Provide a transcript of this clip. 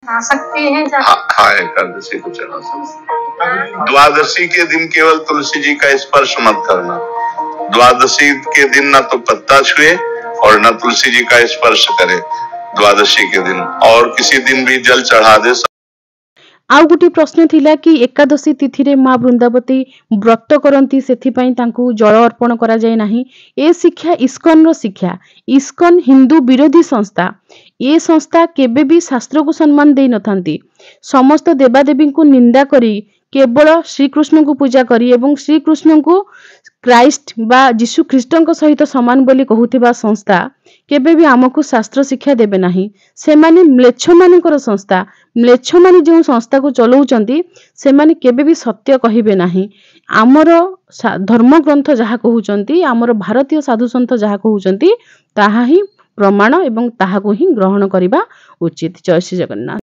खा सकते हैं हाँ, एकादशी को चढ़ा सकते। द्वादशी के दिन केवल तुलसी जी का स्पर्श मत करना। द्वादशी के दिन ना तो पत्ता छुए और ना तुलसी जी का स्पर्श करे द्वादशी के दिन, और किसी दिन भी जल चढ़ा दे। आउ गोटे प्रश्न थिला कि एकादशी तिथि रे माँ वृंदावती व्रत करती से जल अर्पण करा जाए नहीं। ए शिक्षा इस्कन रो शिक्षा। इस्कन हिंदू विरोधी संस्था। ये संस्था केबे भी शास्त्र को सम्मान दे नथांती। समस्त देवादेवी को निंदा करी केवल श्रीकृष्ण को पूजा करी एवं श्रीकृष्ण को क्राइस्ट बा जीशु ख्रीष्टन सहित समान बोली कहूथिबा संस्था केबे भी आमको शास्त्र शिक्षा देबे नहीं। से माने म्लेच्छ मानकर संस्था। म्लेच्छ माने जो संस्था को चलाउचंती से माने केबे भी सत्य कहिबे नहीं। आमर धर्म ग्रंथ जहाँ कहउचंती, आमर भारतीय साधु संत जहाँ कहउचंती ताहा ही प्रमाण एवं ताहा को ही ग्रहण करिबा उचित। जय श्री जगन्नाथ।